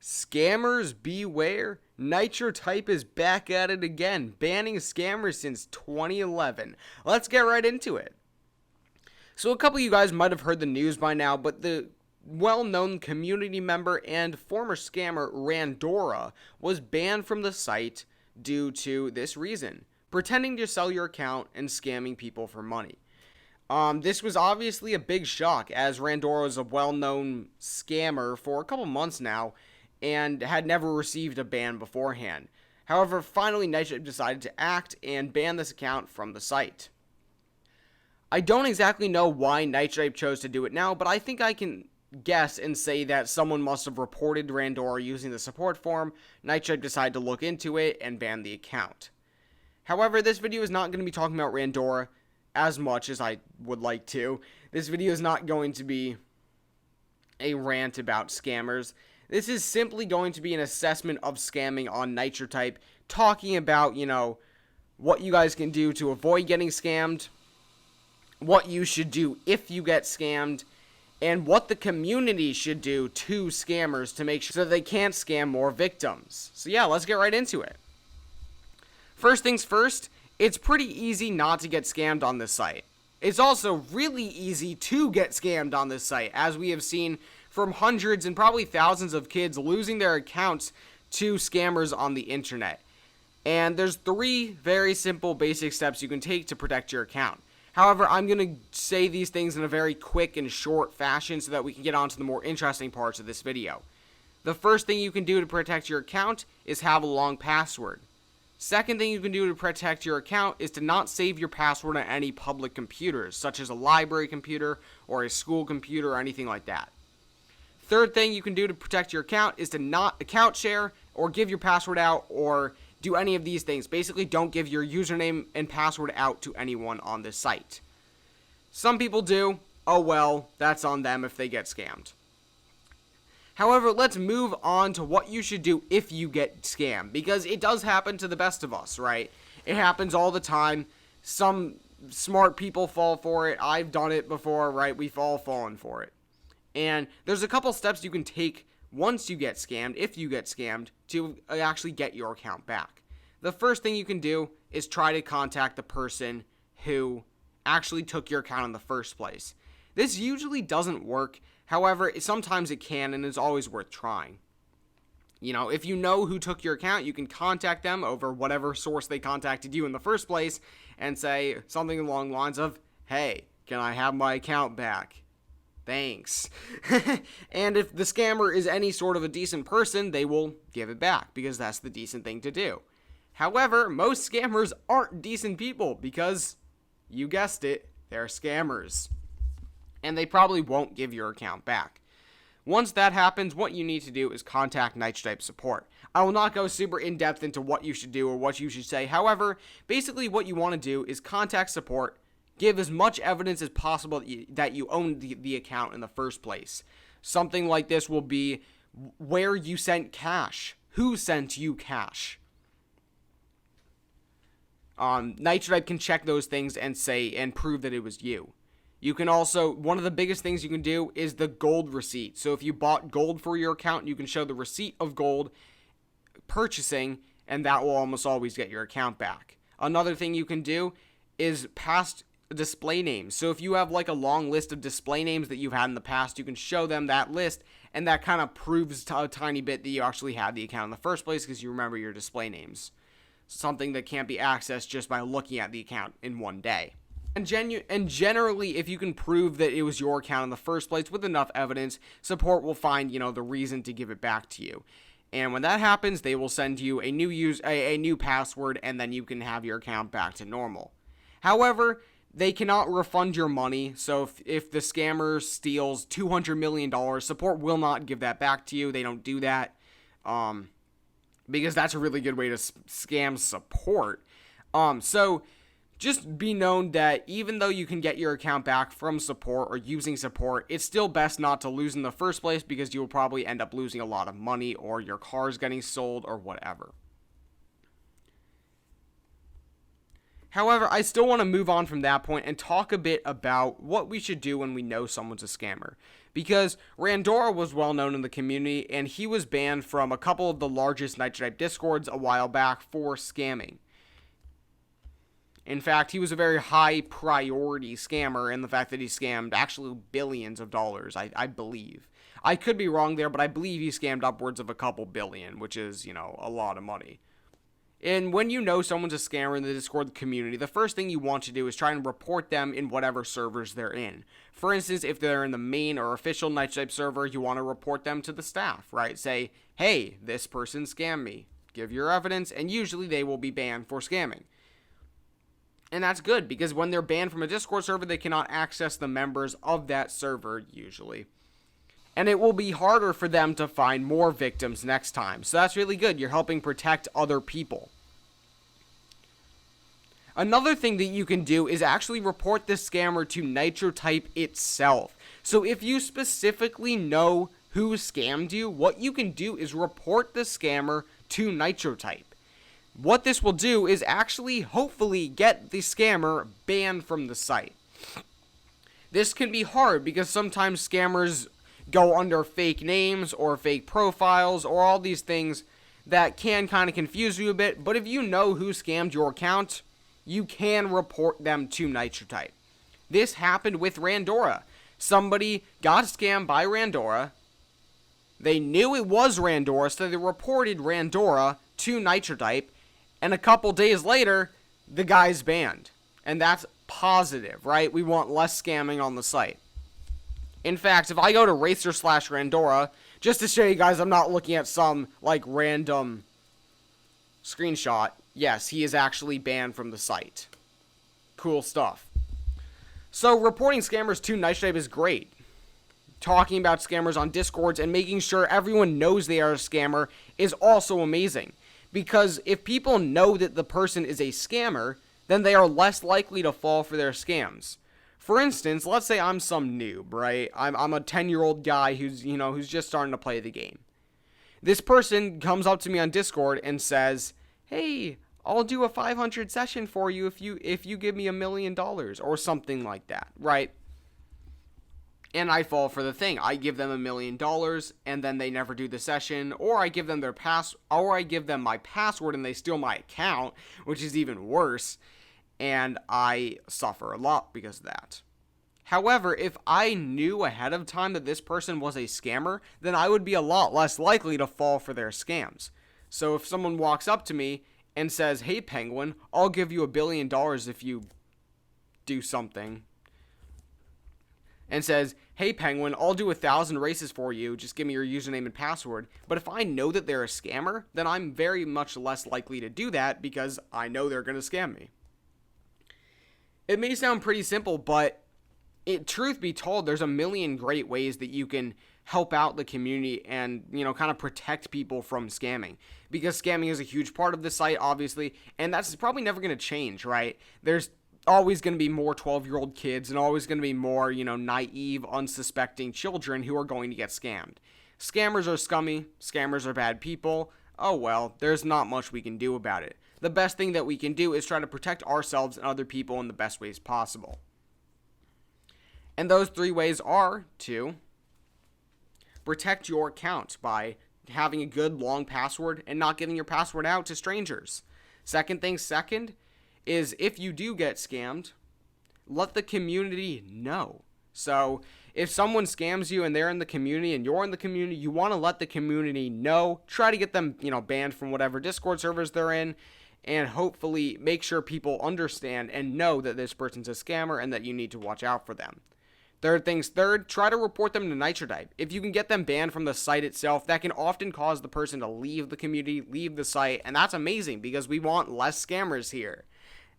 Scammers beware. Nitro Type is back at it again, banning scammers since 2011. Let's get right into it. So a couple of you guys might have heard the news by now, but the well-known community member and former scammer Randora was banned from the site due to this reason: pretending to sell your account and scamming people for money. This was obviously a big shock, as Randora is a well-known scammer for a couple months now and had never received a ban beforehand. However, finally Nitro decided to act and ban this account from the site. I don't exactly know why Nitro chose to do it now, but I think I can guess and say that someone must have reported Randora using the support forum. Nitro decided to look into it and ban the account. However, this video is not going to be talking about Randora as much as I would like to. This video is not going to be a rant about scammers. This is simply going to be an assessment of scamming on Nitro Type, talking about, what you guys can do to avoid getting scammed, what you should do if you get scammed, and what the community should do to scammers to make sure that they can't scam more victims. So yeah, let's get right into it. First things first, it's pretty easy not to get scammed on this site. It's also really easy to get scammed on this site, as we have seen from hundreds and probably thousands of kids losing their accounts to scammers on the internet. And there's 3 very simple basic steps you can take to protect your account. However, I'm going to say these things in a very quick and short fashion so that we can get on to the more interesting parts of this video. The first thing you can do to protect your account is have a long password. Second thing you can do to protect your account is to not save your password on any public computers, such as a library computer or a school computer or anything like that. Third thing you can do to protect your account is to not account share or give your password out or do any of these things. Basically, don't give your username and password out to anyone on this site. Some people do. Oh well, that's on them if they get scammed. However, let's move on to what you should do if you get scammed, because it does happen to the best of us, right? It happens all the time. Some smart people fall for it. I've done it before, right? We've all fallen for it. And there's a couple steps you can take once you get scammed, if you get scammed, to actually get your account back. The first thing you can do is try to contact the person who actually took your account in the first place. This usually doesn't work. However, sometimes it can, and it's always worth trying. If you know who took your account, you can contact them over whatever source they contacted you in the first place and say something along the lines of, "Hey, can I have my account back? Thanks." And if the scammer is any sort of a decent person, they will give it back, because that's the decent thing to do. However, most scammers aren't decent people, because, you guessed it, they're scammers. And they probably won't give your account back. Once that happens, what you need to do is contact Nitro Type support. I will not go super in-depth into what you should do or what you should say. However, basically what you want to do is contact support, give as much evidence as possible that you own the account in the first place. Something like this will be where you sent cash, who sent you cash. Nitro Type can check those things and prove that it was you. You can also, one of the biggest things you can do is the gold receipt. So if you bought gold for your account, you can show the receipt of gold purchasing, and that will almost always get your account back. Another thing you can do is past display names. So if you have like a long list of display names that you've had in the past, you can show them that list, and that kind of proves a tiny bit that you actually had the account in the first place because you remember your display names. Something that can't be accessed just by looking at the account in one day. And generally, if you can prove that it was your account in the first place with enough evidence, support will find, the reason to give it back to you. And when that happens, they will send you a new password, and then you can have your account back to normal. However, they cannot refund your money, so if the scammer steals $200 million, support will not give that back to you. They don't do that, because that's a really good way to scam support. So just be known that even though you can get your account back from support or using support, it's still best not to lose in the first place, because you will probably end up losing a lot of money, or your car's getting sold, or whatever. However, I still want to move on from that point and talk a bit about what we should do when we know someone's a scammer. Because Randora was well known in the community, and he was banned from a couple of the largest Nitro Type Discords a while back for scamming. In fact, he was a very high priority scammer in the fact that he scammed actually billions of dollars, I believe. I could be wrong there, but I believe he scammed upwards of a couple billion, which is, a lot of money. And when you know someone's a scammer in the Discord community, the first thing you want to do is try and report them in whatever servers they're in. For instance, if they're in the main or official Nitro Type server, you want to report them to the staff, right? Say, hey, this person scammed me. Give your evidence, and usually they will be banned for scamming. And that's good, because when they're banned from a Discord server, they cannot access the members of that server, usually. And it will be harder for them to find more victims next time. So that's really good. You're helping protect other people. Another thing that you can do is actually report the scammer to Nitro Type itself. So if you specifically know who scammed you, what you can do is report the scammer to Nitro Type. What this will do is actually, hopefully, get the scammer banned from the site. This can be hard because sometimes scammers go under fake names or fake profiles or all these things that can kind of confuse you a bit. But if you know who scammed your account, you can report them to Nitro Type. This happened with Randora. Somebody got scammed by Randora. They knew it was Randora, so they reported Randora to Nitro Type. And a couple days later, the guy's banned. And that's positive, right? We want less scamming on the site. In fact, if I go to Racer/Randora, just to show you guys I'm not looking at some, random screenshot, yes, he is actually banned from the site. Cool stuff. So, reporting scammers to Nitro Type is great. Talking about scammers on Discords and making sure everyone knows they are a scammer is also amazing. Because if people know that the person is a scammer, then they are less likely to fall for their scams. For instance, let's say I'm some noob, right? I'm a 10-year-old guy who's just starting to play the game. This person comes up to me on Discord and says, hey, I'll do a 500 session for you if you give me $1 million or something like that, right? And I fall for the thing. I give them $1 million and then they never do the session, or I give them my password and they steal my account, which is even worse. And I suffer a lot because of that. However, if I knew ahead of time that this person was a scammer, then I would be a lot less likely to fall for their scams. So if someone walks up to me and says, hey Penguin, I'll give you $1 billion if you do something. And says, hey Penguin, I'll do 1,000 races for you, just give me your username and password. But if I know that they're a scammer, then I'm very much less likely to do that because I know they're going to scam me. It may sound pretty simple, but truth be told, there's a million great ways that you can help out the community and, kind of protect people from scamming. Because scamming is a huge part of the site, obviously, and that's probably never going to change, right? There's always going to be more 12-year-old kids and always going to be more, naive, unsuspecting children who are going to get scammed. Scammers are scummy. Scammers are bad people. Oh well, there's not much we can do about it. The best thing that we can do is try to protect ourselves and other people in the best ways possible. And those 3 ways are to protect your account by having a good long password and not giving your password out to strangers. Second is if you do get scammed, let the community know. So if someone scams you and they're in the community and you're in the community, you want to let the community know. Try to get them, banned from whatever Discord servers they're in, and hopefully make sure people understand and know that this person's a scammer and that you need to watch out for them. Third, try to report them to Nitro Type. If you can get them banned from the site itself, that can often cause the person to leave the community, leave the site, and that's amazing because we want less scammers here.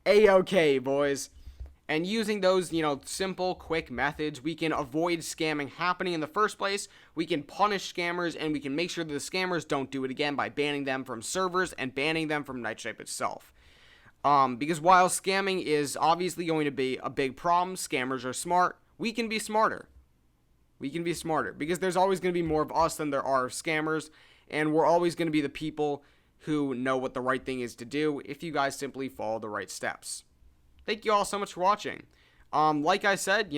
A-okay, boys. And using those, simple, quick methods, we can avoid scamming happening in the first place. We can punish scammers, and we can make sure that the scammers don't do it again by banning them from servers and banning them from Nitro Type itself. Because while scamming is obviously going to be a big problem, scammers are smart. We can be smarter. Because there's always going to be more of us than there are of scammers, and we're always going to be the people who know what the right thing is to do if you guys simply follow the right steps. Thank you all so much for watching. Like I said,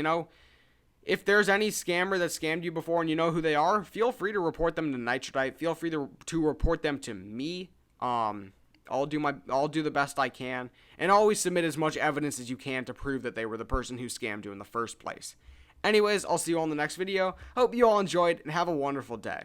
if there's any scammer that scammed you before and you know who they are, feel free to report them to Nitro Type. Feel free to report them to me. I'll do the best I can, and always submit as much evidence as you can to prove that they were the person who scammed you in the first place. Anyways, I'll see you all in the next video. Hope you all enjoyed, and have a wonderful day.